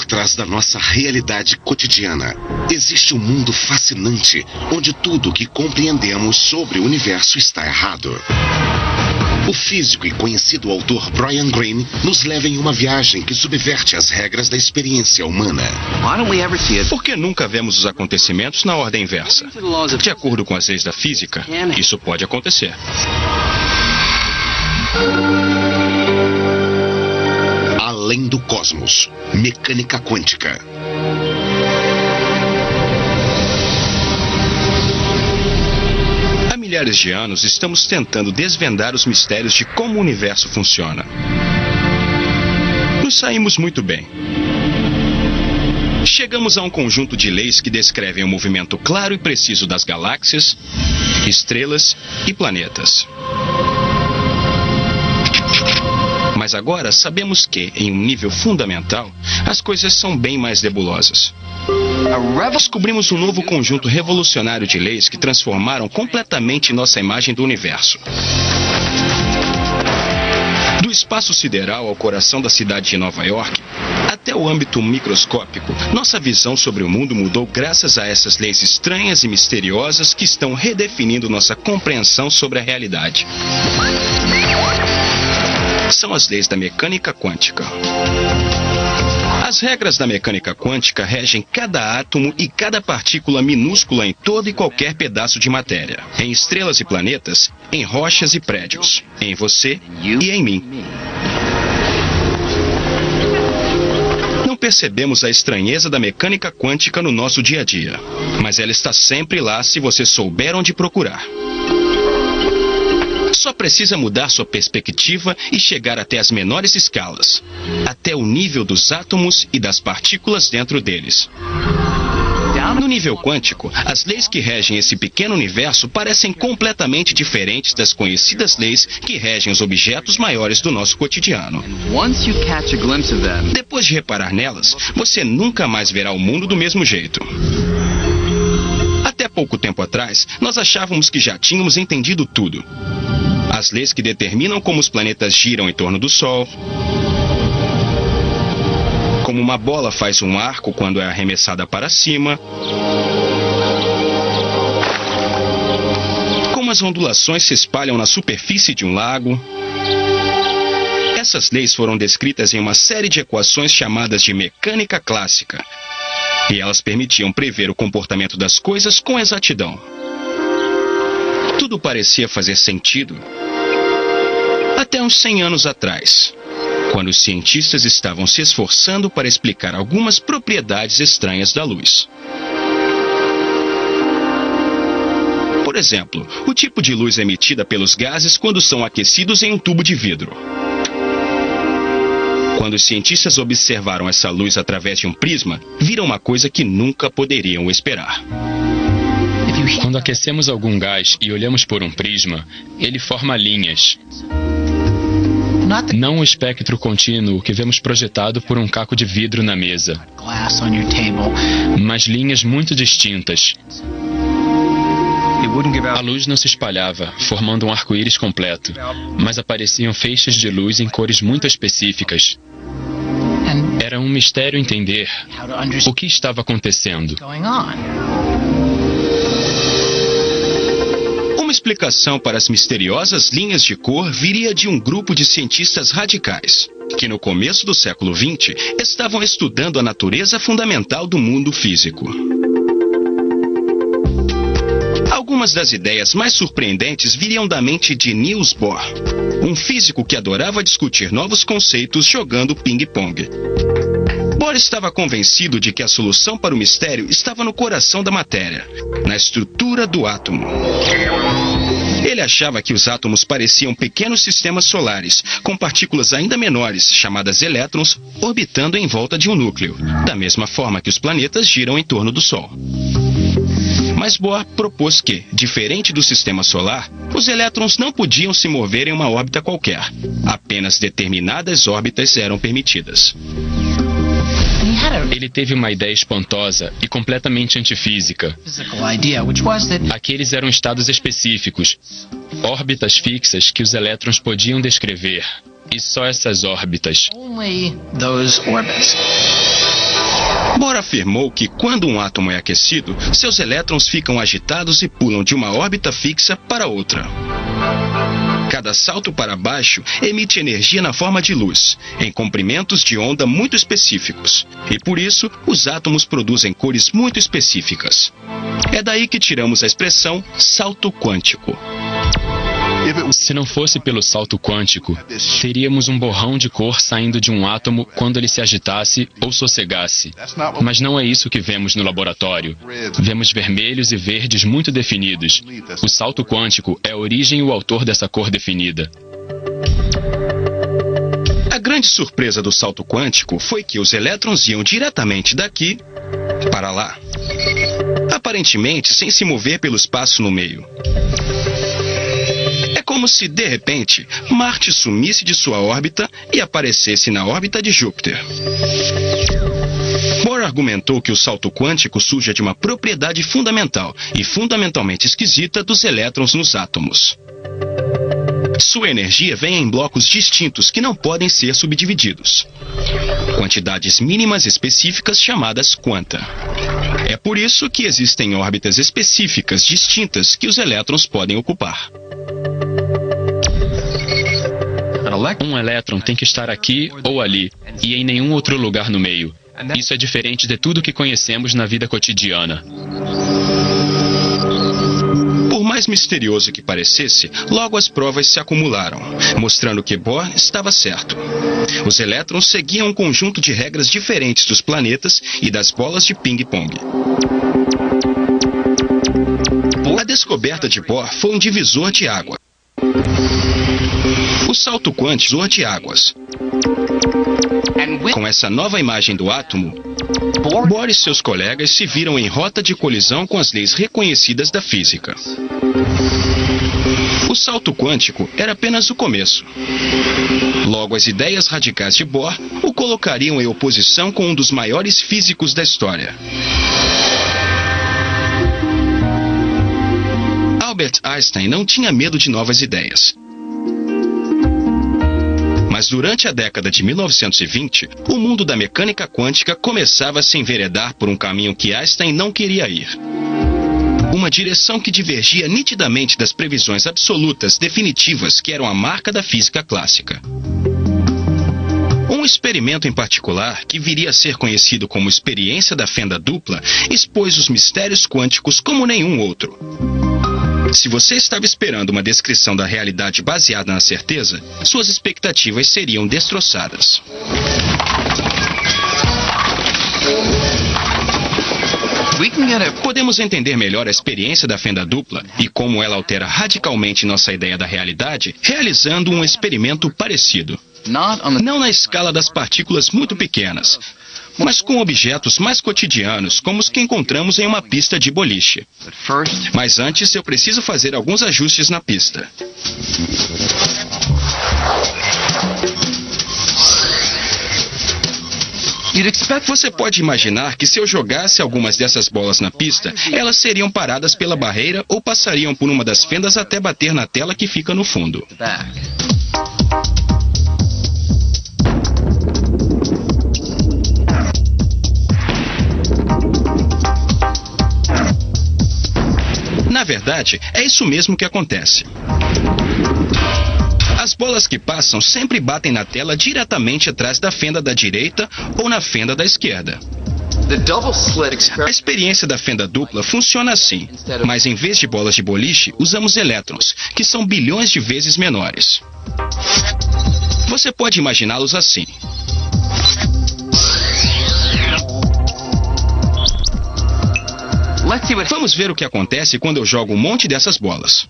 por trás da nossa realidade cotidiana, existe um mundo fascinante onde tudo o que compreendemos sobre o universo está errado. O físico e conhecido autor Brian Greene nos leva em uma viagem que subverte as regras da experiência humana. Por que nunca vemos os acontecimentos na ordem inversa? De acordo com as leis da física, isso pode acontecer. Além do cosmos, mecânica quântica. Há milhares de anos estamos tentando desvendar os mistérios de como o universo funciona. Nos saímos muito bem. Chegamos a um conjunto de leis que descrevem o movimento claro e preciso das galáxias, estrelas e planetas. Mas agora sabemos que, em um nível fundamental, as coisas são bem mais nebulosas. Descobrimos um novo conjunto revolucionário de leis que transformaram completamente nossa imagem do universo. Do espaço sideral ao coração da cidade de Nova York, até o âmbito microscópico, nossa visão sobre o mundo mudou graças a essas leis estranhas e misteriosas que estão redefinindo nossa compreensão sobre a realidade. São as leis da mecânica quântica. As regras da mecânica quântica regem cada átomo e cada partícula minúscula em todo e qualquer pedaço de matéria, em estrelas e planetas, em rochas e prédios, em você e em mim. Não percebemos a estranheza da mecânica quântica no nosso dia a dia, mas ela está sempre lá se você souber onde procurar. Só precisa mudar sua perspectiva e chegar até as menores escalas, até o nível dos átomos e das partículas dentro deles. No nível quântico, as leis que regem esse pequeno universo parecem completamente diferentes das conhecidas leis que regem os objetos maiores do nosso cotidiano. Depois de reparar nelas, você nunca mais verá o mundo do mesmo jeito. Até pouco tempo atrás, nós achávamos que já tínhamos entendido tudo. As leis que determinam como os planetas giram em torno do Sol, como uma bola faz um arco quando é arremessada para cima, como as ondulações se espalham na superfície de um lago. Essas leis foram descritas em uma série de equações chamadas de mecânica clássica, e elas permitiam prever o comportamento das coisas com exatidão. Tudo parecia fazer sentido até uns 100 anos atrás, quando os cientistas estavam se esforçando para explicar algumas propriedades estranhas da luz. Por exemplo, o tipo de luz emitida pelos gases quando são aquecidos em um tubo de vidro. Quando os cientistas observaram essa luz através de um prisma, viram uma coisa que nunca poderiam esperar. Quando aquecemos algum gás e olhamos por um prisma, ele forma linhas. Não o espectro contínuo que vemos projetado por um caco de vidro na mesa, mas linhas muito distintas. A luz não se espalhava, formando um arco-íris completo, mas apareciam feixes de luz em cores muito específicas. Era um mistério entender o que estava acontecendo. Uma explicação para as misteriosas linhas de cor viria de um grupo de cientistas radicais, que no começo do século XX estavam estudando a natureza fundamental do mundo físico. Algumas das ideias mais surpreendentes viriam da mente de Niels Bohr, um físico que adorava discutir novos conceitos jogando ping-pong. Bohr estava convencido de que a solução para o mistério estava no coração da matéria, na estrutura do átomo. Ele achava que os átomos pareciam pequenos sistemas solares, com partículas ainda menores, chamadas elétrons, orbitando em volta de um núcleo, da mesma forma que os planetas giram em torno do Sol. Mas Bohr propôs que, diferente do sistema solar, os elétrons não podiam se mover em uma órbita qualquer. Apenas determinadas órbitas eram permitidas. Ele teve uma ideia espantosa e completamente antifísica. Aqueles eram estados específicos, órbitas fixas que os elétrons podiam descrever. E só essas órbitas. Bohr afirmou que quando um átomo é aquecido, seus elétrons ficam agitados e pulam de uma órbita fixa para outra. Cada salto para baixo emite energia na forma de luz, em comprimentos de onda muito específicos. E por isso, os átomos produzem cores muito específicas. É daí que tiramos a expressão salto quântico. Se não fosse pelo salto quântico, teríamos um borrão de cor saindo de um átomo quando ele se agitasse ou sossegasse. Mas não é isso que vemos no laboratório. Vemos vermelhos e verdes muito definidos. O salto quântico é a origem e o autor dessa cor definida. A grande surpresa do salto quântico foi que os elétrons iam diretamente daqui para lá, aparentemente sem se mover pelo espaço no meio. É como se, de repente, Marte sumisse de sua órbita e aparecesse na órbita de Júpiter. Bohr argumentou que o salto quântico surge de uma propriedade fundamental e fundamentalmente esquisita dos elétrons nos átomos. Sua energia vem em blocos distintos que não podem ser subdivididos. Quantidades mínimas específicas chamadas quanta. É por isso que existem órbitas específicas distintas que os elétrons podem ocupar. Um elétron tem que estar aqui ou ali, e em nenhum outro lugar no meio. Isso é diferente de tudo que conhecemos na vida cotidiana. Por mais misterioso que parecesse, logo as provas se acumularam, mostrando que Bohr estava certo. Os elétrons seguiam um conjunto de regras diferentes dos planetas e das bolas de ping-pong. A descoberta de Bohr foi um divisor de água. O salto quântico de águas. Com essa nova imagem do átomo, Bohr e seus colegas se viram em rota de colisão com as leis reconhecidas da física. O salto quântico era apenas o começo. Logo, as ideias radicais de Bohr o colocariam em oposição com um dos maiores físicos da história. Albert Einstein não tinha medo de novas ideias. Mas durante a década de 1920, o mundo da mecânica quântica começava a se enveredar por um caminho que Einstein não queria ir. Uma direção que divergia nitidamente das previsões absolutas definitivas que eram a marca da física clássica. Um experimento em particular, que viria a ser conhecido como experiência da fenda dupla, expôs os mistérios quânticos como nenhum outro. Se você estava esperando uma descrição da realidade baseada na certeza, suas expectativas seriam destroçadas. Podemos entender melhor a experiência da fenda dupla e como ela altera radicalmente nossa ideia da realidade, realizando um experimento parecido. Não na escala das partículas muito pequenas, mas com objetos mais cotidianos, como os que encontramos em uma pista de boliche. Mas antes, eu preciso fazer alguns ajustes na pista. Você pode imaginar que se eu jogasse algumas dessas bolas na pista, elas seriam paradas pela barreira ou passariam por uma das fendas até bater na tela que fica no fundo. Na verdade, é isso mesmo que acontece. As bolas que passam sempre batem na tela diretamente atrás da fenda da direita ou na fenda da esquerda. A experiência da fenda dupla funciona assim, mas em vez de bolas de boliche, usamos elétrons, que são bilhões de vezes menores. Você pode imaginá-los assim. Vamos ver o que acontece quando eu jogo um monte dessas bolas.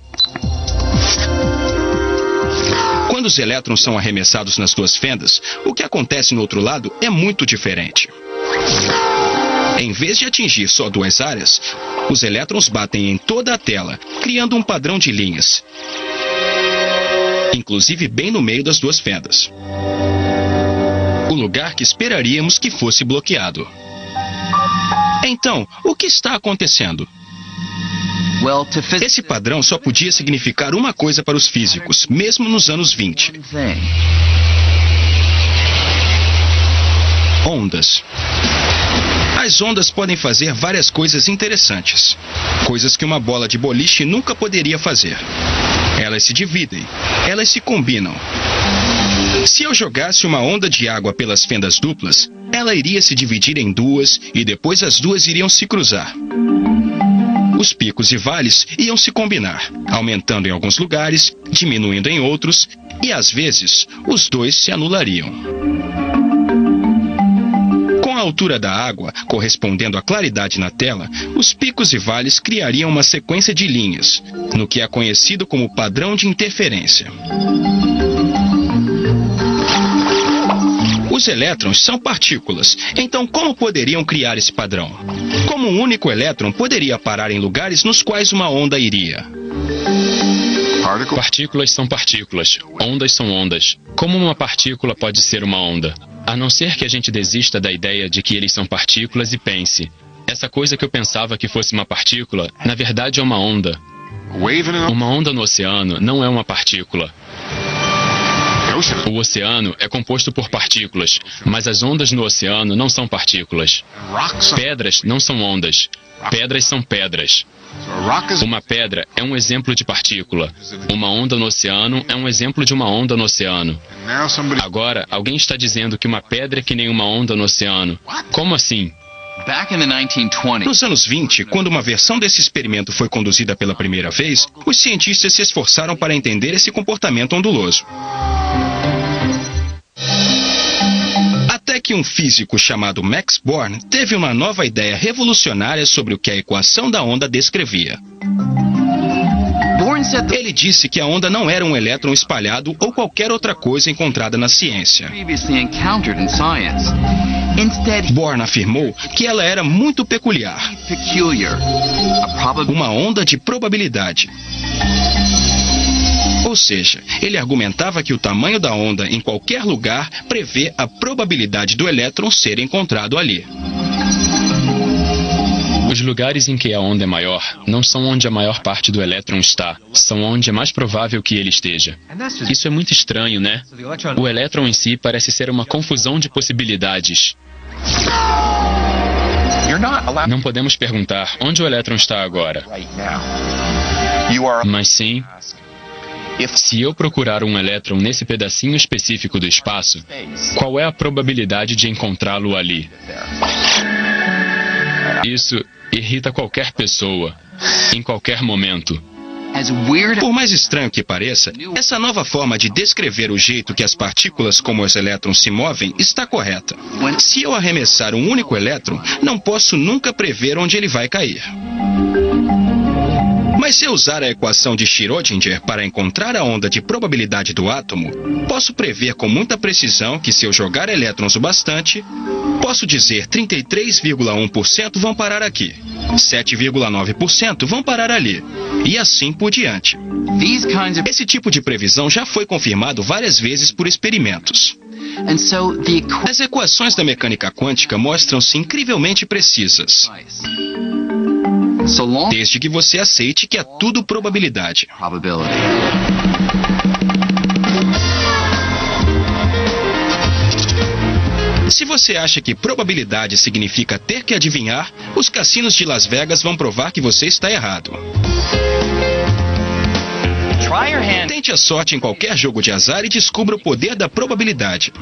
Quando os elétrons são arremessados nas duas fendas, o que acontece no outro lado é muito diferente. Em vez de atingir só duas áreas, os elétrons batem em toda a tela, criando um padrão de linhas, inclusive bem no meio das duas fendas. O lugar que esperaríamos que fosse bloqueado. Então, o que está acontecendo? Esse padrão só podia significar uma coisa para os físicos, mesmo nos anos 20. Ondas. As ondas podem fazer várias coisas interessantes. Coisas que uma bola de boliche nunca poderia fazer. Elas se dividem. Elas se combinam. Se eu jogasse uma onda de água pelas fendas duplas, ela iria se dividir em duas e depois as duas iriam se cruzar. Os picos e vales iam se combinar, aumentando em alguns lugares, diminuindo em outros, e às vezes os dois se anulariam. Com a altura da água, correspondendo à claridade na tela, os picos e vales criariam uma sequência de linhas, no que é conhecido como padrão de interferência. Os elétrons são partículas, então como poderiam criar esse padrão? Como um único elétron poderia parar em lugares nos quais uma onda iria? Partículas são partículas, ondas são ondas. Como uma partícula pode ser uma onda? A não ser que a gente desista da ideia de que eles são partículas e pense: essa coisa que eu pensava que fosse uma partícula, na verdade é uma onda. Uma onda no oceano não é uma partícula. O oceano é composto por partículas, mas as ondas no oceano não são partículas. Pedras não são ondas. Pedras são pedras. Uma pedra é um exemplo de partícula. Uma onda no oceano é um exemplo de uma onda no oceano. Agora, alguém está dizendo que uma pedra é que nem uma onda no oceano. Como assim? Nos anos 20, quando uma versão desse experimento foi conduzida pela primeira vez, os cientistas se esforçaram para entender esse comportamento onduloso. Até que um físico chamado Max Born teve uma nova ideia revolucionária sobre o que a equação da onda descrevia. Ele disse que a onda não era um elétron espalhado ou qualquer outra coisa encontrada na ciência. Born afirmou que ela era muito peculiar. Uma onda de probabilidade. Ou seja, ele argumentava que o tamanho da onda em qualquer lugar prevê a probabilidade do elétron ser encontrado ali. Os lugares em que a onda é maior não são onde a maior parte do elétron está, são onde é mais provável que ele esteja. Isso é muito estranho, né? O elétron em si parece ser uma confusão de possibilidades. Não podemos perguntar onde o elétron está agora. Mas sim, se eu procurar um elétron nesse pedacinho específico do espaço, qual é a probabilidade de encontrá-lo ali? Isso irrita qualquer pessoa, em qualquer momento. Por mais estranho que pareça, essa nova forma de descrever o jeito que as partículas como os elétrons se movem está correta. Se eu arremessar um único elétron, não posso nunca prever onde ele vai cair. Mas se eu usar a equação de Schrödinger para encontrar a onda de probabilidade do átomo, posso prever com muita precisão que se eu jogar elétrons o bastante, posso dizer 33,1% vão parar aqui, 7,9% vão parar ali, e assim por diante. Esse tipo de previsão já foi confirmado várias vezes por experimentos. As equações da mecânica quântica mostram-se incrivelmente precisas. Desde que você aceite que é tudo probabilidade. Se você acha que probabilidade significa ter que adivinhar, os cassinos de Las Vegas vão provar que você está errado. Tente a sorte em qualquer jogo de azar e descubra o poder da probabilidade.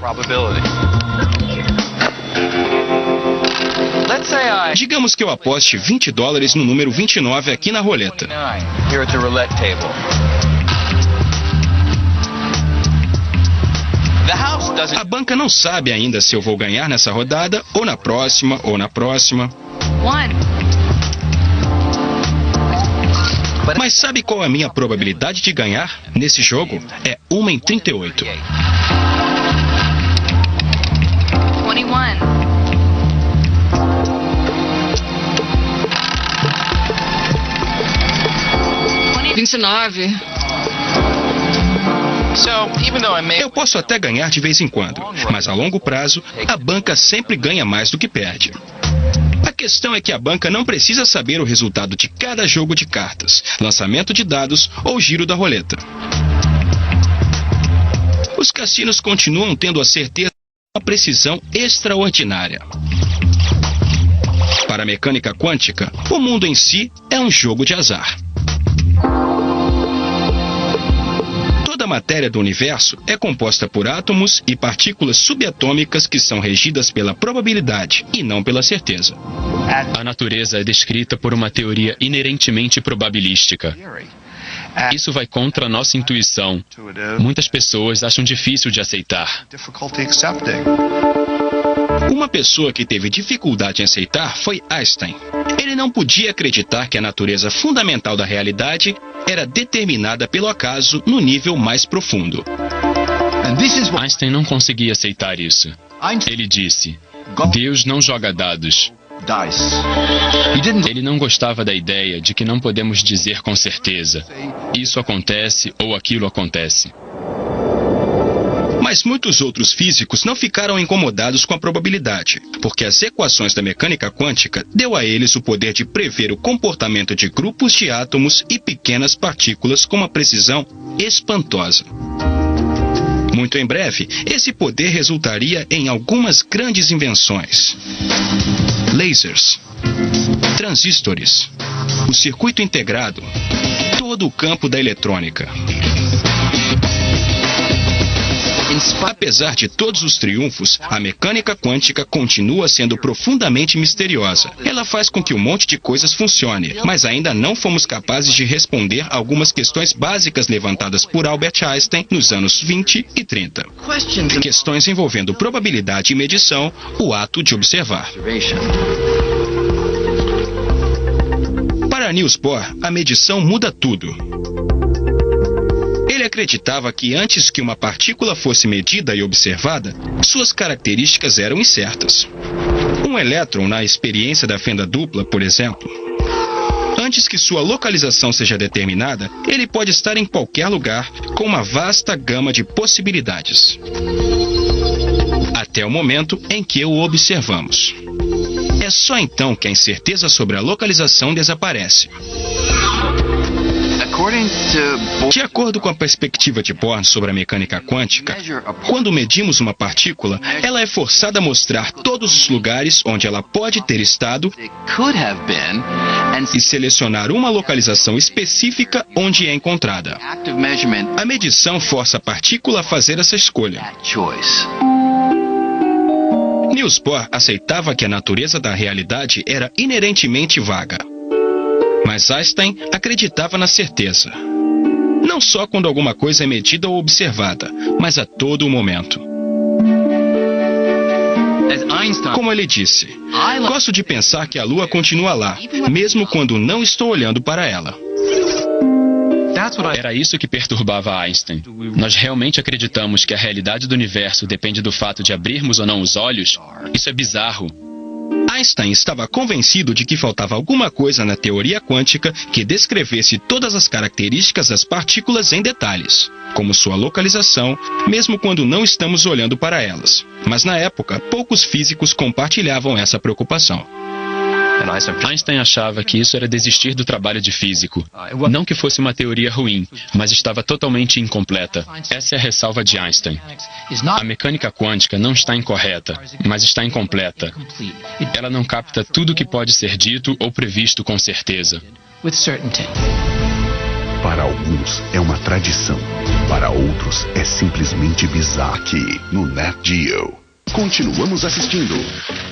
Digamos que eu aposte $20 no número 29 aqui na roleta. A banca não sabe ainda se eu vou ganhar nessa rodada, ou na próxima, ou na próxima. Mas sabe qual é a minha probabilidade de ganhar nesse jogo? É 1 em 38. 29. Eu posso até ganhar de vez em quando, mas a longo prazo, a banca sempre ganha mais do que perde. A questão é que a banca não precisa saber o resultado de cada jogo de cartas, lançamento de dados ou giro da roleta. Os cassinos continuam tendo a certeza uma precisão extraordinária. Para a mecânica quântica, o mundo em si é um jogo de azar. Toda a matéria do universo é composta por átomos e partículas subatômicas que são regidas pela probabilidade e não pela certeza. A natureza é descrita por uma teoria inerentemente probabilística. Isso vai contra a nossa intuição. Muitas pessoas acham difícil de aceitar. Uma pessoa que teve dificuldade em aceitar foi Einstein. Ele não podia acreditar que a natureza fundamental da realidade era determinada pelo acaso no nível mais profundo. Einstein não conseguia aceitar isso. Ele disse: Deus não joga dados. Ele não gostava da ideia de que não podemos dizer com certeza: isso acontece ou aquilo acontece. Mas muitos outros físicos não ficaram incomodados com a probabilidade, porque as equações da mecânica quântica deu a eles o poder de prever o comportamento de grupos de átomos e pequenas partículas com uma precisão espantosa. Muito em breve, esse poder resultaria em algumas grandes invenções: lasers, transistores, o circuito integrado, todo o campo da eletrônica. Apesar de todos os triunfos, a mecânica quântica continua sendo profundamente misteriosa. Ela faz com que um monte de coisas funcione, mas ainda não fomos capazes de responder algumas questões básicas levantadas por Albert Einstein nos anos 20 e 30. Questões envolvendo probabilidade e medição, o ato de observar. Para Niels Bohr, a medição muda tudo. Ele acreditava que antes que uma partícula fosse medida e observada, suas características eram incertas. Um elétron na experiência da fenda dupla, por exemplo. Antes que sua localização seja determinada, ele pode estar em qualquer lugar, com uma vasta gama de possibilidades. Até o momento em que o observamos. É só então que a incerteza sobre a localização desaparece. De acordo com a perspectiva de Bohr sobre a mecânica quântica, quando medimos uma partícula, ela é forçada a mostrar todos os lugares onde ela pode ter estado e selecionar uma localização específica onde é encontrada. A medição força a partícula a fazer essa escolha. Niels Bohr aceitava que a natureza da realidade era inerentemente vaga. Mas Einstein acreditava na certeza. Não só quando alguma coisa é medida ou observada, mas a todo momento. Como ele disse, gosto de pensar que a Lua continua lá, mesmo quando não estou olhando para ela. Era isso que perturbava Einstein. Nós realmente acreditamos que a realidade do universo depende do fato de abrirmos ou não os olhos? Isso é bizarro. Einstein estava convencido de que faltava alguma coisa na teoria quântica que descrevesse todas as características das partículas em detalhes, como sua localização, mesmo quando não estamos olhando para elas. Mas na época, poucos físicos compartilhavam essa preocupação. Einstein achava que isso era desistir do trabalho de físico. Não que fosse uma teoria ruim, mas estava totalmente incompleta. Essa é a ressalva de Einstein. A mecânica quântica não está incorreta, mas está incompleta. Ela não capta tudo o que pode ser dito ou previsto com certeza. Para alguns é uma tradição, para outros é simplesmente bizarro. Aqui no Nat Geo. Continuamos assistindo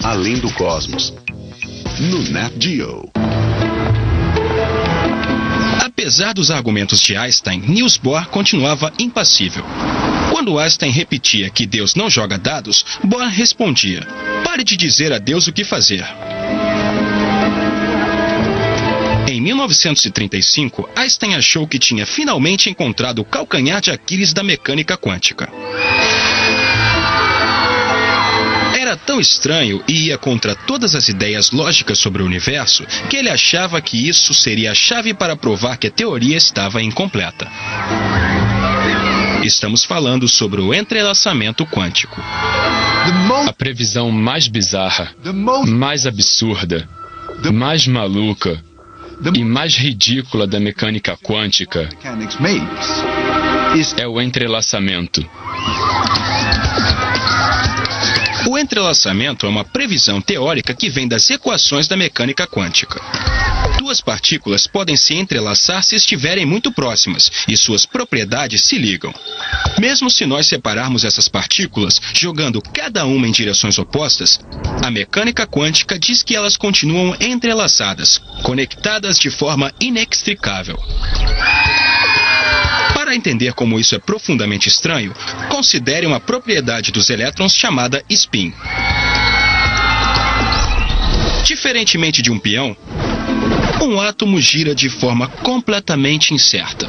Além do Cosmos no Nat Geo. Apesar dos argumentos de Einstein, Niels Bohr continuava impassível. Quando Einstein repetia que Deus não joga dados, Bohr respondia: pare de dizer a Deus o que fazer. Em 1935, Einstein achou que tinha finalmente encontrado o calcanhar de Aquiles da mecânica quântica. Era tão estranho e ia contra todas as ideias lógicas sobre o universo que ele achava que isso seria a chave para provar que a teoria estava incompleta. Estamos falando sobre o entrelaçamento quântico. A previsão mais bizarra, mais absurda, mais maluca e mais ridícula da mecânica quântica é o entrelaçamento. O entrelaçamento é uma previsão teórica que vem das equações da mecânica quântica. Duas partículas podem se entrelaçar se estiverem muito próximas e suas propriedades se ligam. Mesmo se nós separarmos essas partículas, jogando cada uma em direções opostas, a mecânica quântica diz que elas continuam entrelaçadas, conectadas de forma inextricável. Para entender como isso é profundamente estranho, considere uma propriedade dos elétrons chamada spin. Diferentemente de um peão, um átomo gira de forma completamente incerta,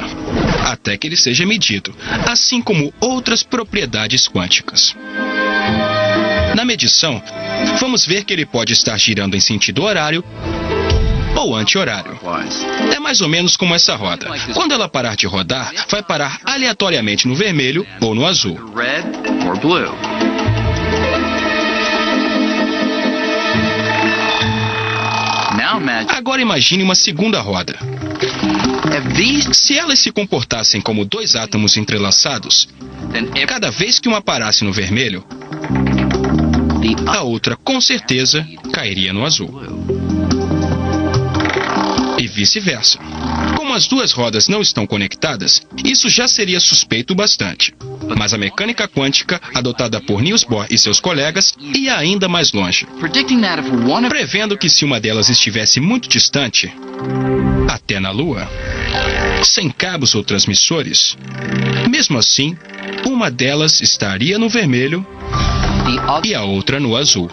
até que ele seja medido, assim como outras propriedades quânticas. Na medição, vamos ver que ele pode estar girando em sentido horário ou anti-horário. É mais ou menos como essa roda. Quando ela parar de rodar, vai parar aleatoriamente no vermelho ou no azul. Agora imagine uma segunda roda. Se elas se comportassem como dois átomos entrelaçados, cada vez que uma parasse no vermelho, a outra com certeza cairia no azul. E vice-versa. Como as duas rodas não estão conectadas, isso já seria suspeito bastante. Mas a mecânica quântica, adotada por Niels Bohr e seus colegas, ia ainda mais longe, prevendo que se uma delas estivesse muito distante, até na Lua, sem cabos ou transmissores, mesmo assim, uma delas estaria no vermelho e a outra no azul.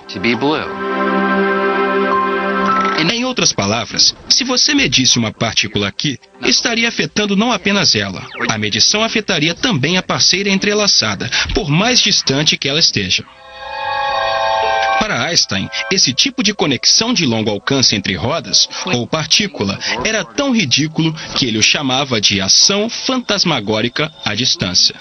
Em outras palavras, se você medisse uma partícula aqui, estaria afetando não apenas ela. A medição afetaria também a parceira entrelaçada, por mais distante que ela esteja. Para Einstein, esse tipo de conexão de longo alcance entre rodas, ou partícula, era tão ridículo que ele o chamava de ação fantasmagórica à distância.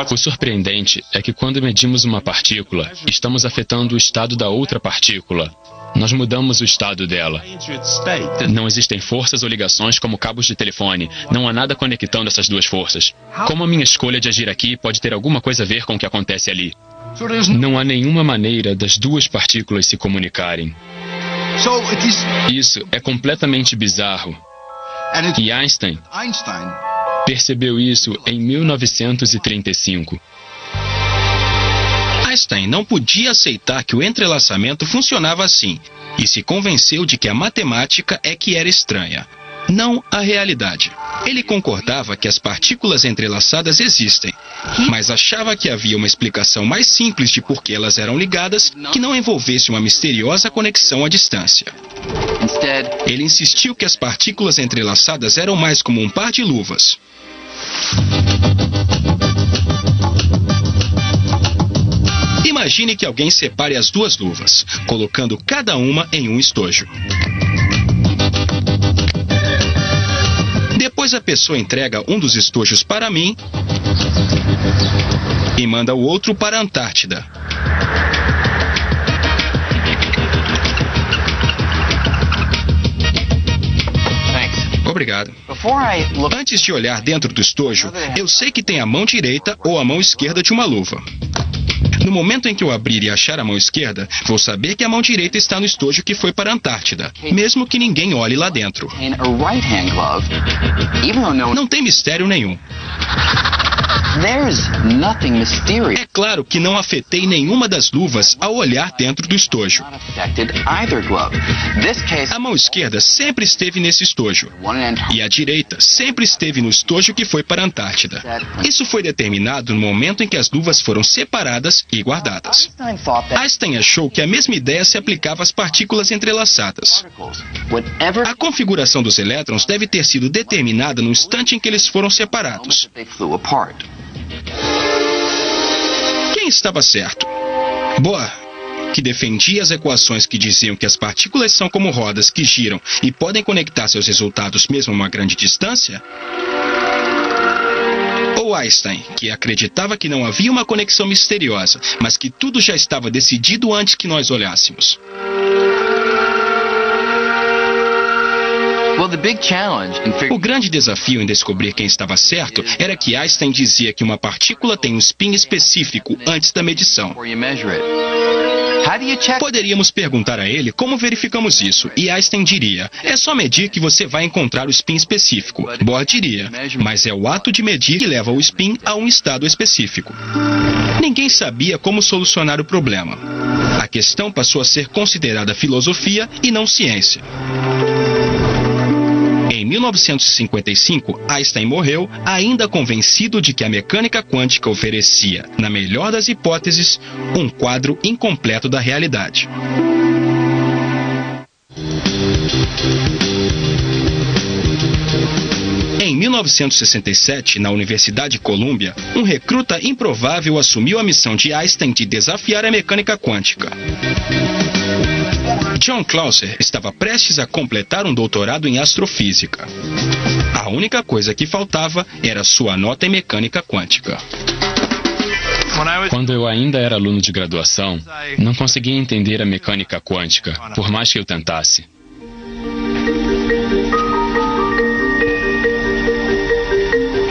O surpreendente é que quando medimos uma partícula, estamos afetando o estado da outra partícula. Nós mudamos o estado dela. Não existem forças ou ligações como cabos de telefone. Não há nada conectando essas duas forças. Como a minha escolha de agir aqui pode ter alguma coisa a ver com o que acontece ali? Não há nenhuma maneira das duas partículas se comunicarem. Isso é completamente bizarro. E Einstein percebeu isso em 1935. Einstein não podia aceitar que o entrelaçamento funcionava assim, e se convenceu de que a matemática é que era estranha, não a realidade. Ele concordava que as partículas entrelaçadas existem, mas achava que havia uma explicação mais simples de por que elas eram ligadas que não envolvesse uma misteriosa conexão à distância. Ele insistiu que as partículas entrelaçadas eram mais como um par de luvas. Imagine que alguém separe as duas luvas, colocando cada uma em um estojo. Depois a pessoa entrega um dos estojos para mim e manda o outro para a Antártida. Obrigado. Antes de olhar dentro do estojo, eu sei que tem a mão direita ou a mão esquerda de uma luva. No momento em que eu abrir e achar a mão esquerda, vou saber que a mão direita está no estojo que foi para a Antártida, mesmo que ninguém olhe lá dentro. Não tem mistério nenhum. É claro que não afetei nenhuma das luvas ao olhar dentro do estojo. A mão esquerda sempre esteve nesse estojo, e a direita sempre esteve no estojo que foi para a Antártida. Isso foi determinado no momento em que as luvas foram separadas e guardadas. Einstein achou que a mesma ideia se aplicava às partículas entrelaçadas. A configuração dos elétrons deve ter sido determinada no instante em que eles foram separados. Quem estava certo? Bohr, que defendia as equações que diziam que as partículas são como rodas que giram e podem conectar seus resultados mesmo a uma grande distância? Ou Einstein, que acreditava que não havia uma conexão misteriosa, mas que tudo já estava decidido antes que nós olhássemos? O grande desafio em descobrir quem estava certo era que Einstein dizia que uma partícula tem um spin específico antes da medição. Poderíamos perguntar a ele como verificamos isso, e Einstein diria: é só medir que você vai encontrar o spin específico. Bohr diria: mas é o ato de medir que leva o spin a um estado específico. Ninguém sabia como solucionar o problema. A questão passou a ser considerada filosofia e não ciência. Em 1955, Einstein morreu, ainda convencido de que a mecânica quântica oferecia, na melhor das hipóteses, um quadro incompleto da realidade. Em 1967, na Universidade de Colômbia, um recruta improvável assumiu a missão de Einstein de desafiar a mecânica quântica. John Clauser estava prestes a completar um doutorado em astrofísica. A única coisa que faltava era sua nota em mecânica quântica. Quando eu ainda era aluno de graduação, não conseguia entender a mecânica quântica, por mais que eu tentasse.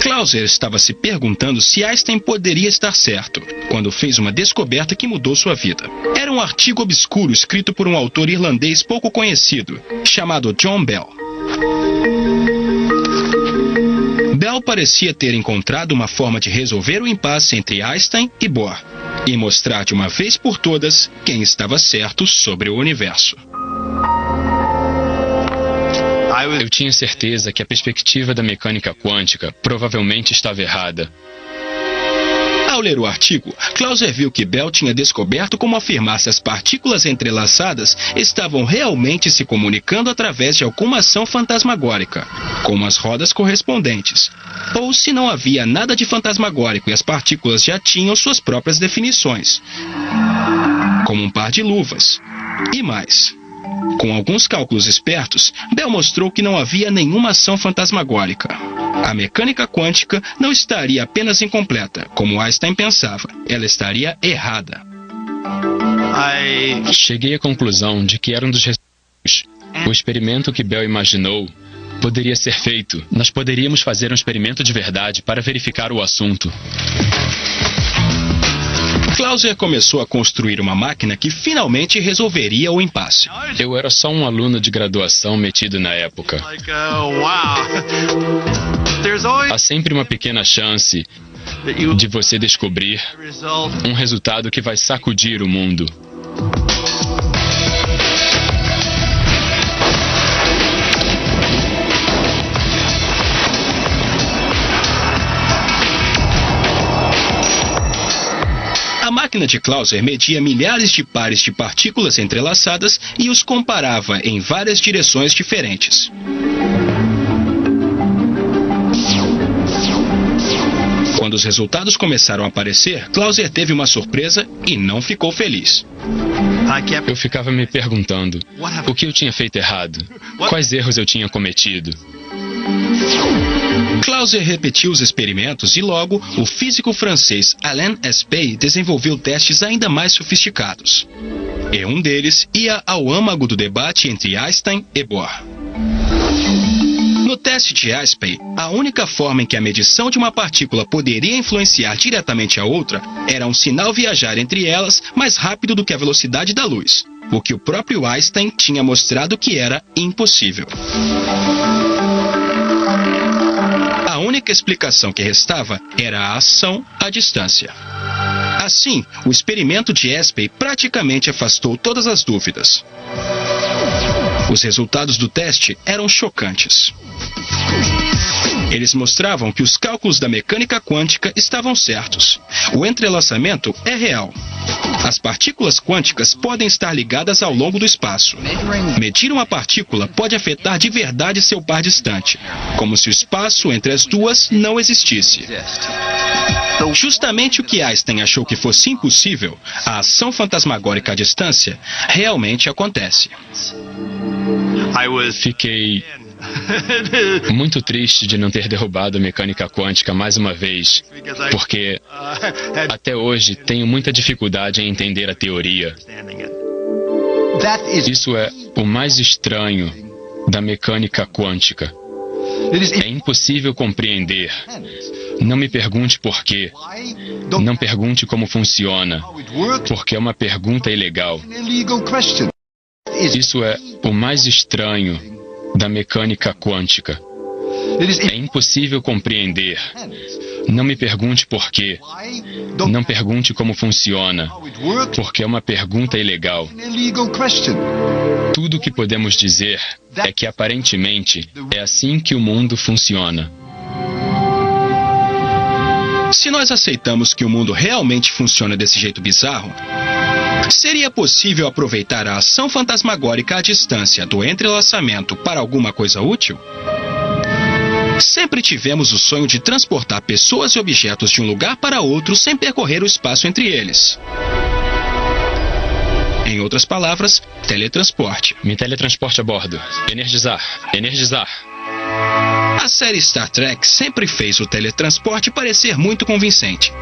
Clauser estava se perguntando se Einstein poderia estar certo, quando fez uma descoberta que mudou sua vida. Era um artigo obscuro escrito por um autor irlandês pouco conhecido, chamado John Bell. Bell parecia ter encontrado uma forma de resolver o impasse entre Einstein e Bohr, e mostrar de uma vez por todas quem estava certo sobre o universo. Eu tinha certeza que a perspectiva da mecânica quântica provavelmente estava errada. Ao ler o artigo, Clauser viu que Bell tinha descoberto como afirmar se as partículas entrelaçadas estavam realmente se comunicando através de alguma ação fantasmagórica, como as rodas correspondentes, ou se não havia nada de fantasmagórico e as partículas já tinham suas próprias definições, como um par de luvas, e mais. Com alguns cálculos espertos, Bell mostrou que não havia nenhuma ação fantasmagórica. A mecânica quântica não estaria apenas incompleta, como Einstein pensava. Ela estaria errada. Cheguei à conclusão de que era um dos resultados. O experimento que Bell imaginou poderia ser feito. Nós poderíamos fazer um experimento de verdade para verificar o assunto. Clauser começou a construir uma máquina que finalmente resolveria o impasse. Eu era só um aluno de graduação metido na época. Há sempre uma pequena chance de você descobrir um resultado que vai sacudir o mundo. A máquina de Clauser media milhares de pares de partículas entrelaçadas e os comparava em várias direções diferentes. Quando os resultados começaram a aparecer, Clauser teve uma surpresa e não ficou feliz. Eu ficava me perguntando o que eu tinha feito errado, quais erros eu tinha cometido. Clauser repetiu os experimentos e logo o físico francês Alain Aspect desenvolveu testes ainda mais sofisticados. E um deles ia ao âmago do debate entre Einstein e Bohr. No teste de Aspect, a única forma em que a medição de uma partícula poderia influenciar diretamente a outra era um sinal viajar entre elas mais rápido do que a velocidade da luz, o que o próprio Einstein tinha mostrado que era impossível. A única explicação que restava era a ação à distância. Assim, o experimento de Aspect praticamente afastou todas as dúvidas. Os resultados do teste eram chocantes. Eles mostravam que os cálculos da mecânica quântica estavam certos. O entrelaçamento é real. As partículas quânticas podem estar ligadas ao longo do espaço. Medir uma partícula pode afetar de verdade seu par distante, como se o espaço entre as duas não existisse. Justamente o que Einstein achou que fosse impossível, a ação fantasmagórica à distância, realmente acontece. Fiquei muito triste de não ter derrubado a mecânica quântica mais uma vez, porque até hoje tenho muita dificuldade em entender a teoria. Isso é o mais estranho da mecânica quântica. É impossível compreender. Não me pergunte por quê. Não pergunte como funciona, porque é uma pergunta ilegal. Isso é o mais estranho da mecânica quântica. É impossível compreender. Não me pergunte por quê. Não pergunte como funciona, porque é uma pergunta ilegal. Tudo o que podemos dizer é que aparentemente é assim que o mundo funciona. Se nós aceitamos que o mundo realmente funciona desse jeito bizarro, seria possível aproveitar a ação fantasmagórica à distância do entrelaçamento para alguma coisa útil? Sempre tivemos o sonho de transportar pessoas e objetos de um lugar para outro sem percorrer o espaço entre eles. Em outras palavras, teletransporte. Me teletransporte a bordo. Energizar. Energizar. A série Star Trek sempre fez o teletransporte parecer muito convincente.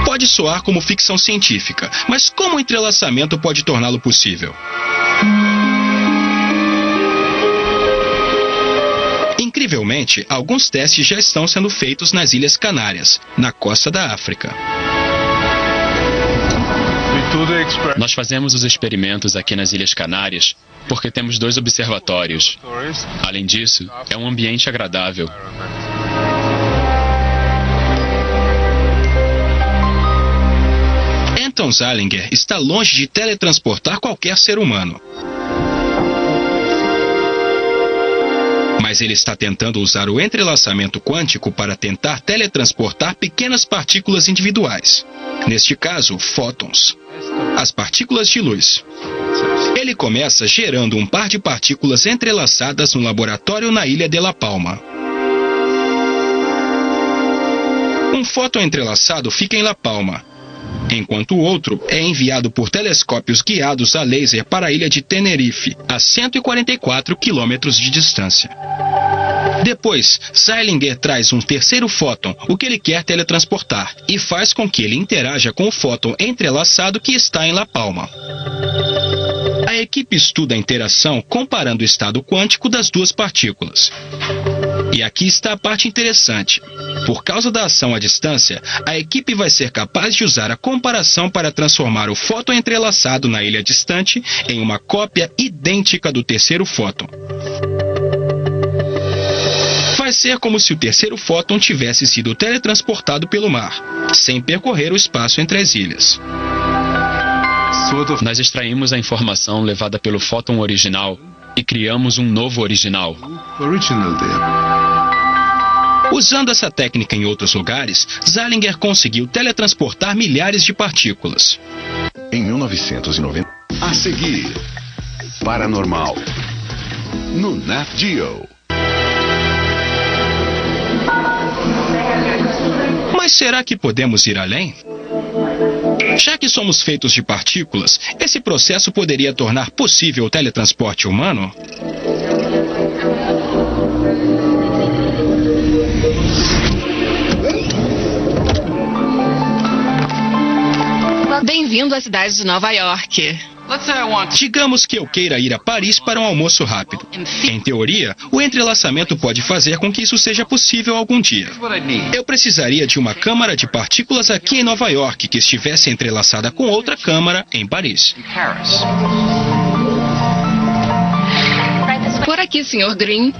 Pode soar como ficção científica, mas como o entrelaçamento pode torná-lo possível? Incrivelmente, alguns testes já estão sendo feitos nas Ilhas Canárias, na costa da África. Nós fazemos os experimentos aqui nas Ilhas Canárias porque temos 2 observatórios. Além disso, é um ambiente agradável. Anton Zeilinger está longe de teletransportar qualquer ser humano. Mas ele está tentando usar o entrelaçamento quântico para tentar teletransportar pequenas partículas individuais. Neste caso, fótons. As partículas de luz. Ele começa gerando um par de partículas entrelaçadas no laboratório na ilha de La Palma. Um fóton entrelaçado fica em La Palma, enquanto o outro é enviado por telescópios guiados a laser para a ilha de Tenerife, a 144 quilômetros de distância. Depois, Zeilinger traz um terceiro fóton, o que ele quer teletransportar, e faz com que ele interaja com o fóton entrelaçado que está em La Palma. A equipe estuda a interação comparando o estado quântico das 2 partículas. E aqui está a parte interessante. Por causa da ação à distância, a equipe vai ser capaz de usar a comparação para transformar o fóton entrelaçado na ilha distante em uma cópia idêntica do terceiro fóton. Vai ser como se o terceiro fóton tivesse sido teletransportado pelo mar, sem percorrer o espaço entre as ilhas. Nós extraímos a informação levada pelo fóton original e criamos um novo original. Usando essa técnica em outros lugares, Zeilinger conseguiu teletransportar milhares de partículas. Em 1990, a seguir, Paranormal, no Nat Geo. Mas será que podemos ir além? Já que somos feitos de partículas, esse processo poderia tornar possível o teletransporte humano? Bem-vindo à cidade de Nova York. Digamos que eu queira ir a Paris para um almoço rápido. Em teoria, o entrelaçamento pode fazer com que isso seja possível algum dia. Eu precisaria de uma câmara de partículas aqui em Nova York que estivesse entrelaçada com outra câmara em Paris. Por aqui, Sr. Green.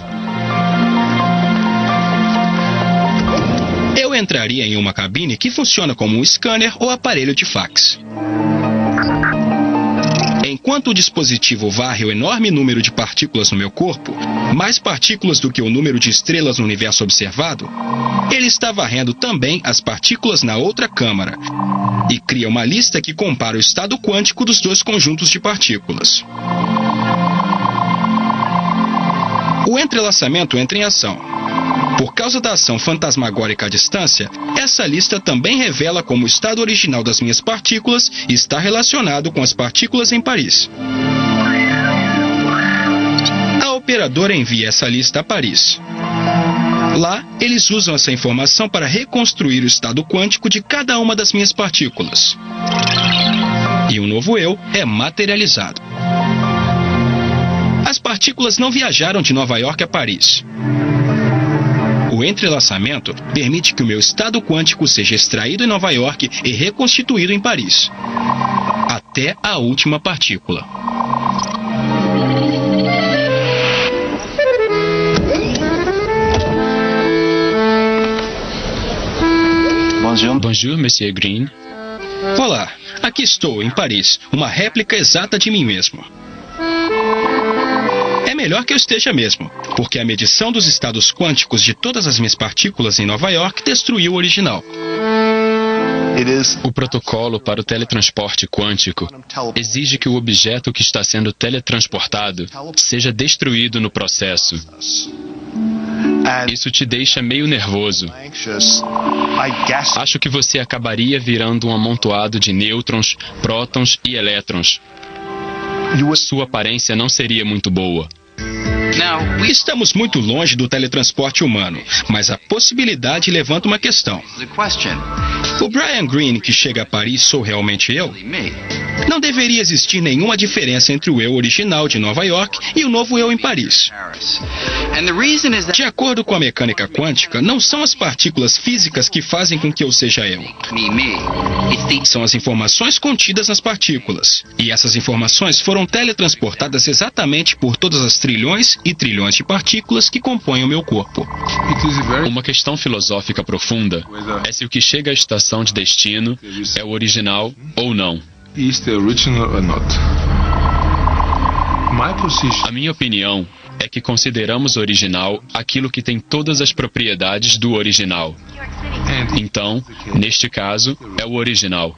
Eu entraria em uma cabine que funciona como um scanner ou aparelho de fax. Enquanto o dispositivo varre o enorme número de partículas no meu corpo, mais partículas do que o número de estrelas no universo observado, ele está varrendo também as partículas na outra câmara e cria uma lista que compara o estado quântico dos 2 conjuntos de partículas. O entrelaçamento entra em ação. Por causa da ação fantasmagórica à distância, essa lista também revela como o estado original das minhas partículas está relacionado com as partículas em Paris. A operadora envia essa lista a Paris. Lá, eles usam essa informação para reconstruir o estado quântico de cada uma das minhas partículas. E um novo eu é materializado. As partículas não viajaram de Nova York a Paris. O entrelaçamento permite que o meu estado quântico seja extraído em Nova York e reconstituído em Paris, até a última partícula. Bonjour, Monsieur Green. Olá, aqui estou, em Paris, uma réplica exata de mim mesmo. É melhor que eu esteja mesmo, porque a medição dos estados quânticos de todas as minhas partículas em Nova York destruiu o original. O protocolo para o teletransporte quântico exige que o objeto que está sendo teletransportado seja destruído no processo. Isso te deixa meio nervoso. Acho que você acabaria virando um amontoado de nêutrons, prótons e elétrons. Sua aparência não seria muito boa. Estamos muito longe do teletransporte humano, mas a possibilidade levanta uma questão. O Brian Greene que chega a Paris sou realmente eu? Não deveria existir nenhuma diferença entre o eu original de Nova York e o novo eu em Paris. De acordo com a mecânica quântica, não são as partículas físicas que fazem com que eu seja eu. São as informações contidas nas partículas. E essas informações foram teletransportadas exatamente por todas as trilhões e trilhões de partículas que compõem o meu corpo. Uma questão filosófica profunda é se o que chega à estação de destino é o original ou não. A minha opinião é que consideramos original aquilo que tem todas as propriedades do original. Então, neste caso, é o original.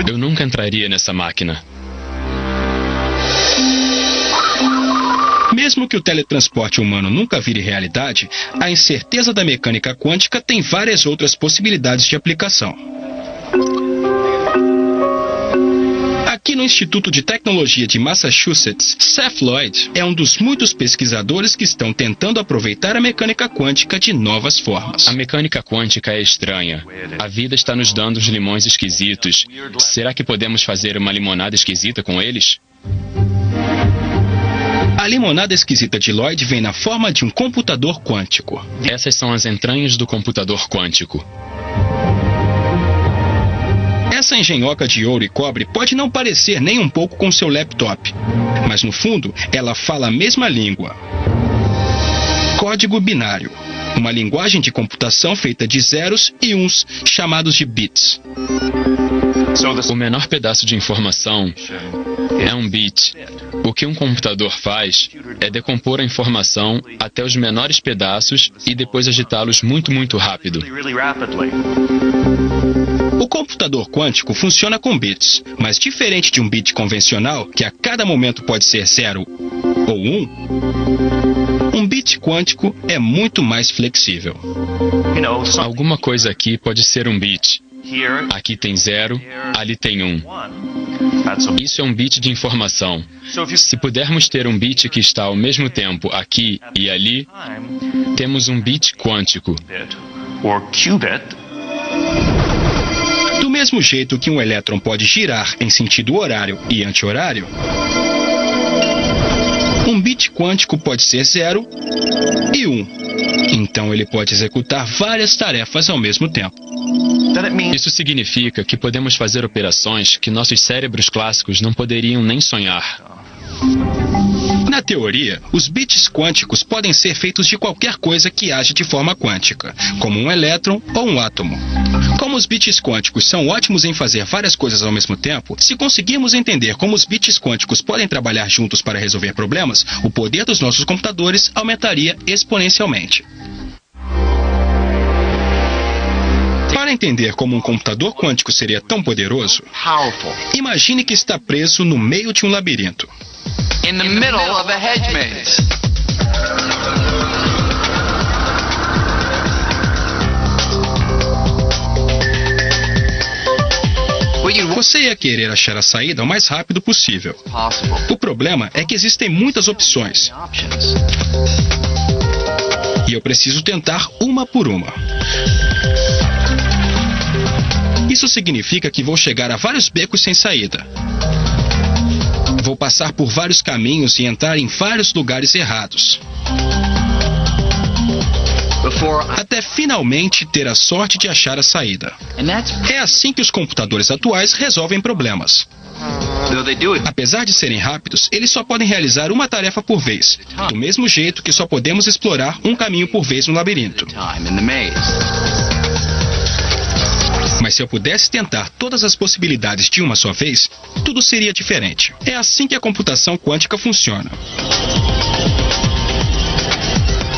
Eu nunca entraria nessa máquina. Mesmo que o teletransporte humano nunca vire realidade, a incerteza da mecânica quântica tem várias outras possibilidades de aplicação. Aqui no Instituto de Tecnologia de Massachusetts, Seth Lloyd é um dos muitos pesquisadores que estão tentando aproveitar a mecânica quântica de novas formas. A mecânica quântica é estranha. A vida está nos dando uns limões esquisitos. Será que podemos fazer uma limonada esquisita com eles? A limonada esquisita de Lloyd vem na forma de um computador quântico. Essas são as entranhas do computador quântico. Essa engenhoca de ouro e cobre pode não parecer nem um pouco com seu laptop, mas no fundo ela fala a mesma língua. Código binário, uma linguagem de computação feita de zeros e uns, chamados de bits. O menor pedaço de informação é um bit. O que um computador faz é decompor a informação até os menores pedaços e depois agitá-los muito, muito rápido. O computador quântico funciona com bits, mas diferente de um bit convencional, que a cada momento pode ser 0 ou 1, um bit quântico é muito mais flexível. Alguma coisa aqui pode ser um bit. Aqui tem 0, ali tem 1. Isso é um bit de informação. Se pudermos ter um bit que está ao mesmo tempo aqui e ali, temos um bit quântico. Do mesmo jeito que um elétron pode girar em sentido horário e anti-horário, um bit quântico pode ser 0 e 1. Então ele pode executar várias tarefas ao mesmo tempo. Isso significa que podemos fazer operações que nossos cérebros clássicos não poderiam nem sonhar. Na teoria, os bits quânticos podem ser feitos de qualquer coisa que age de forma quântica, como um elétron ou um átomo. Como os bits quânticos são ótimos em fazer várias coisas ao mesmo tempo, se conseguirmos entender como os bits quânticos podem trabalhar juntos para resolver problemas, o poder dos nossos computadores aumentaria exponencialmente. Para entender como um computador quântico seria tão poderoso, imagine que está preso no meio de um labirinto. In the middle of a hedge maze. Você ia querer achar a saída o mais rápido possível. O problema é que existem muitas opções. E eu preciso tentar uma por uma. Isso significa que vou chegar a vários becos sem saída. Vou passar por vários caminhos e entrar em vários lugares errados, até finalmente ter a sorte de achar a saída. É assim que os computadores atuais resolvem problemas. Apesar de serem rápidos, eles só podem realizar uma tarefa por vez, do mesmo jeito que só podemos explorar um caminho por vez no labirinto. Mas se eu pudesse tentar todas as possibilidades de uma só vez, tudo seria diferente. É assim que a computação quântica funciona.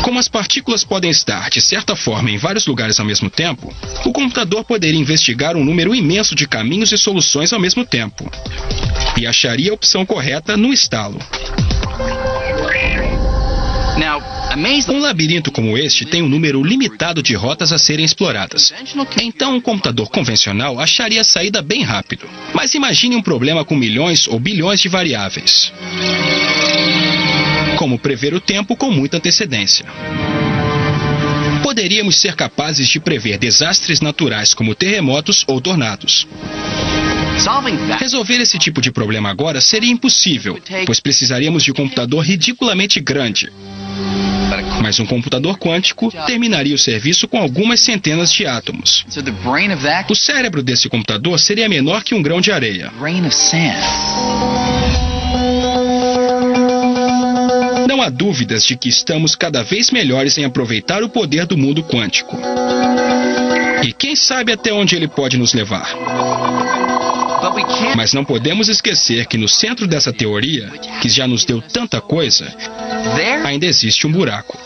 Como as partículas podem estar, de certa forma, em vários lugares ao mesmo tempo, o computador poderia investigar um número imenso de caminhos e soluções ao mesmo tempo, e acharia a opção correta no estalo. Um labirinto como este tem um número limitado de rotas a serem exploradas. Então um computador convencional acharia a saída bem rápido. Mas imagine um problema com milhões ou bilhões de variáveis. Como prever o tempo com muita antecedência. Poderíamos ser capazes de prever desastres naturais como terremotos ou tornados. Resolver esse tipo de problema agora seria impossível, pois precisaríamos de um computador ridiculamente grande. Mas um computador quântico terminaria o serviço com algumas centenas de átomos. O cérebro desse computador seria menor que um grão de areia. Não há dúvidas de que estamos cada vez melhores em aproveitar o poder do mundo quântico. E quem sabe até onde ele pode nos levar. Mas não podemos esquecer que no centro dessa teoria, que já nos deu tanta coisa, ainda existe um buraco.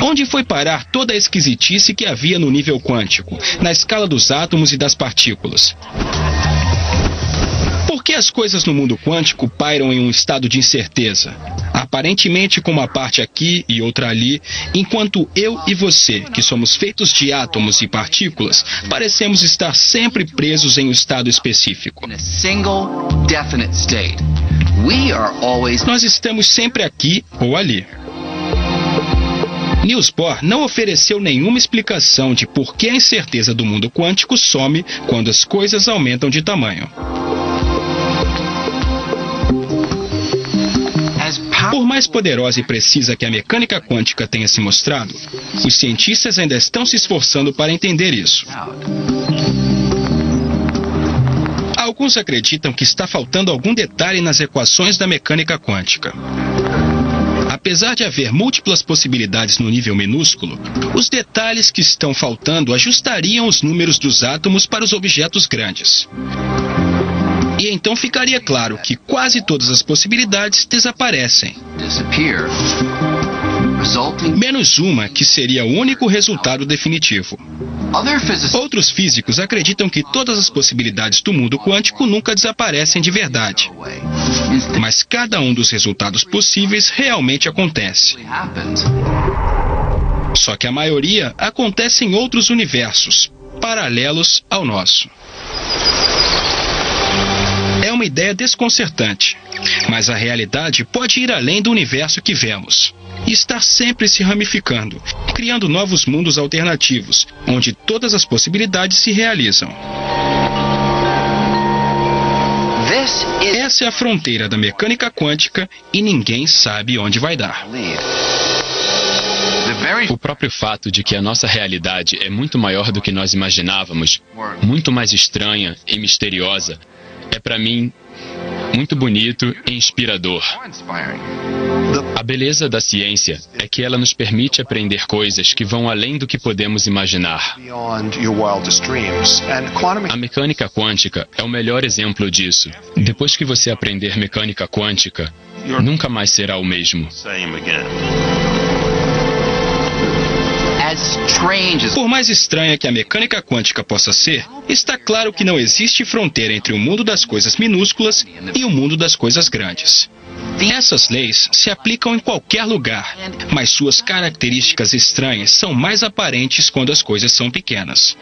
Onde foi parar toda a esquisitice que havia no nível quântico, na escala dos átomos e das partículas? Por que as coisas no mundo quântico pairam em um estado de incerteza? Aparentemente com uma parte aqui e outra ali, enquanto eu e você, que somos feitos de átomos e partículas, parecemos estar sempre presos em um estado específico. Nós estamos sempre aqui ou ali. Niels Bohr não ofereceu nenhuma explicação de por que a incerteza do mundo quântico some quando as coisas aumentam de tamanho. Por mais poderosa e precisa que a mecânica quântica tenha se mostrado, os cientistas ainda estão se esforçando para entender isso. Alguns acreditam que está faltando algum detalhe nas equações da mecânica quântica. Apesar de haver múltiplas possibilidades no nível minúsculo, os detalhes que estão faltando ajustariam os números dos átomos para os objetos grandes. E então ficaria claro que quase todas as possibilidades desaparecem. Menos uma, que seria o único resultado definitivo. Outros físicos acreditam que todas as possibilidades do mundo quântico nunca desaparecem de verdade. Mas cada um dos resultados possíveis realmente acontece. Só que a maioria acontece em outros universos, paralelos ao nosso. É uma ideia desconcertante, mas a realidade pode ir além do universo que vemos e estar sempre se ramificando, criando novos mundos alternativos, onde todas as possibilidades se realizam. Essa é a fronteira da mecânica quântica e ninguém sabe onde vai dar. O próprio fato de que a nossa realidade é muito maior do que nós imaginávamos, muito mais estranha e misteriosa, é para mim muito bonito e inspirador. A beleza da ciência é que ela nos permite aprender coisas que vão além do que podemos imaginar. A mecânica quântica é o melhor exemplo disso. Depois que você aprender mecânica quântica, nunca mais será o mesmo. Por mais estranha que a mecânica quântica possa ser, está claro que não existe fronteira entre o mundo das coisas minúsculas e o mundo das coisas grandes. Essas leis se aplicam em qualquer lugar, mas suas características estranhas são mais aparentes quando as coisas são pequenas.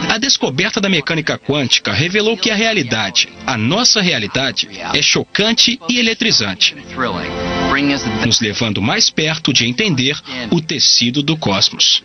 A descoberta da mecânica quântica revelou que a realidade, a nossa realidade, é chocante e eletrizante, nos levando mais perto de entender o tecido do cosmos.